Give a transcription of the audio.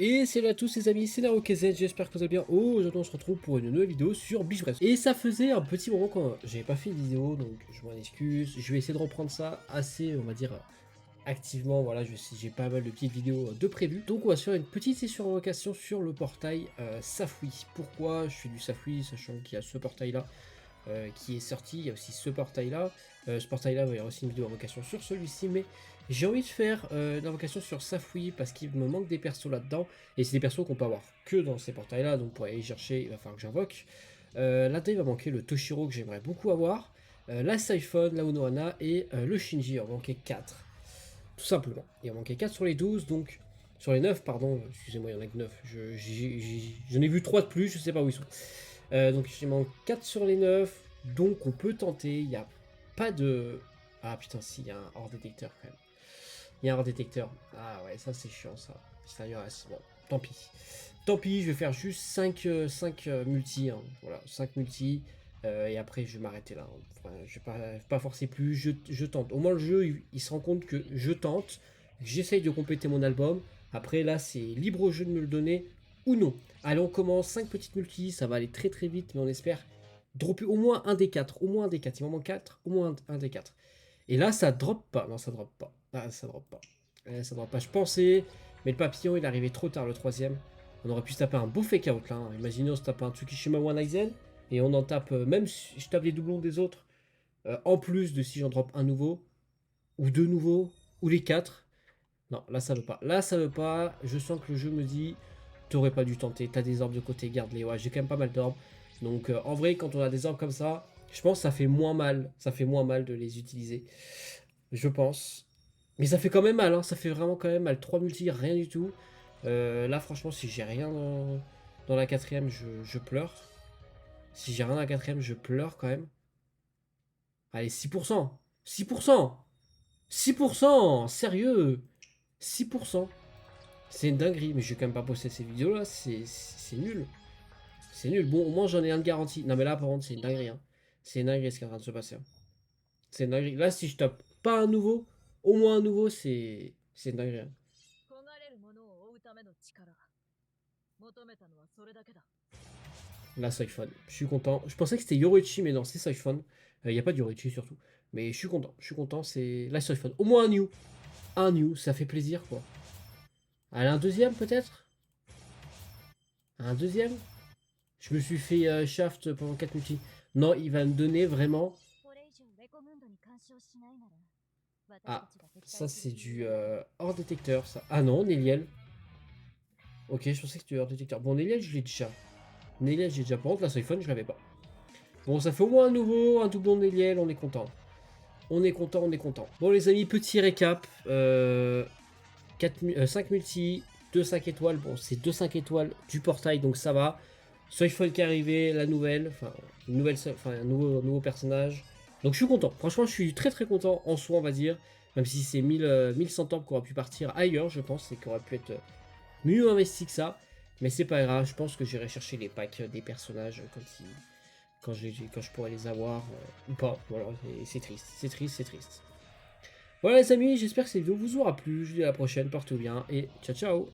Et salut à tous les amis, c'est NaruKZ, j'espère que vous allez bien. Aujourd'hui on se retrouve pour une nouvelle vidéo sur Bleach Bref. Et ça faisait un petit moment quand j'avais pas fait de vidéo, donc je m'en excuse. Je vais essayer de reprendre ça assez, on va dire, activement. Voilà, j'ai pas mal de petites vidéos de prévues. Donc on va se faire une petite session de revocation sur le portail Safui. Pourquoi je fais du Safui, sachant qu'il y a ce portail là qui est sorti, il y a aussi ce portail là. Ce portail là, il y aura aussi une vidéo d'invocation sur celui-ci, mais j'ai envie de faire l'invocation sur Safui parce qu'il me manque des persos là-dedans, et c'est des persos qu'on peut avoir que dans ces portails là, donc pour aller chercher, il va falloir que j'invoque. Là-dedans, il va manquer le Toshiro que j'aimerais beaucoup avoir, la Siphon, la Unohana et le Shinji, il va manquer 4. Tout simplement. Il va manquer 4 sur les 12, donc sur les 9, pardon, excusez-moi, il y en a que 9. J'en ai vu 3 de plus, je sais pas où ils sont. Donc il manque 4 sur les 9, donc on peut tenter. Il n'y a pas de. Ah putain, si, il y a un hors détecteur quand même. Il y a un hors détecteur. Ah ouais, ça c'est chiant ça. Ça y reste. Bon, tant pis. Tant pis, je vais faire juste 5 multi. Hein. Voilà, 5 multi. Et après, je vais m'arrêter là. Enfin, je vais pas forcer plus. Je tente. Au moins, le jeu, il se rend compte que je tente. J'essaye de compléter mon album. Après, là, c'est libre au jeu de me le donner ou non. Allez, on commence. 5 petites multi. Ça va aller très très vite, mais on espère dropper au moins un des 4. Au moins un des 4. Il m'en manque 4. Au moins un des 4. Et là, ça drop pas. Non, ça drop pas. Ah, ça drop pas. Ça drop pas. Je pensais, mais le papillon, il est arrivé trop tard, le troisième. On aurait pu se taper un beau fake out là. Hein. Imaginez, on se tape un Tsukishima One Aizen. Et on en tape, même si je tape les doublons des autres, en plus de si j'en drop un nouveau, ou deux nouveaux, ou les quatre. Non, là, ça veut pas. Là, ça veut pas. Je sens que le jeu me dit, t'aurais pas dû tenter. T'as des orbes de côté, garde-les. Ouais, j'ai quand même pas mal d'orbes. Donc, en vrai, quand on a des orbes comme ça, je pense que ça fait moins mal. Ça fait moins mal de les utiliser. Je pense. Mais ça fait quand même mal, hein. Ça fait vraiment quand même mal. 3 multi, rien du tout. Là, franchement, si j'ai rien dans la quatrième, je pleure. Si j'ai rien dans la quatrième, je pleure quand même. Allez, 6%. 6%. 6%. Sérieux. 6%. C'est une dinguerie. Mais je vais quand même pas poster ces vidéos-là. C'est nul. C'est nul. Bon, au moins, j'en ai un de garantie. Non, mais là, par contre, c'est une dinguerie. Hein. C'est une dinguerie ce qui est en train de se passer. Hein. C'est une dinguerie. Là, si je tape pas un nouveau, au moins un nouveau, c'est une dinguerie. Hein. La Siphon. Je suis content. Je pensais que c'était Yorichi, mais non, c'est Siphon. Il n'y a pas de Yorichi surtout. Mais je suis content. Je suis content. C'est la Siphon. Au moins un new. Un new. Ça fait plaisir, quoi. Allez, un deuxième, peut-être. Un deuxième. Je me suis fait shaft pendant 4 multi. Non, il va me donner vraiment. Ah, ça, c'est du hors détecteur, ça. Ah non, Néliel. Ok, je pensais que c'était hors détecteur. Bon, Néliel, je l'ai déjà. Néliel, j'ai déjà. Par contre, la Siphon, je l'avais pas. Bon, ça fait au moins un nouveau, un doublon de Néliel, on est content. On est content, on est content. Bon les amis, petit récap. 5 multi, 2 5 étoiles. Bon, c'est 2 5 étoiles du portail, donc ça va. Soyfall qui est arrivé, la nouvelle, enfin, un nouveau personnage. Donc je suis content. Franchement, je suis très très content en soi, on va dire. Même si c'est 1100 tombes qui auraient pu partir ailleurs, je pense, et qui aurait pu être mieux investi que ça. Mais c'est pas grave, je pense que j'irai chercher les packs des personnages quand je pourrai les avoir ou pas. Voilà, c'est triste, c'est triste, c'est triste. Voilà les amis, j'espère que cette vidéo vous aura plu. Je vous dis à la prochaine, portez-vous bien et ciao ciao.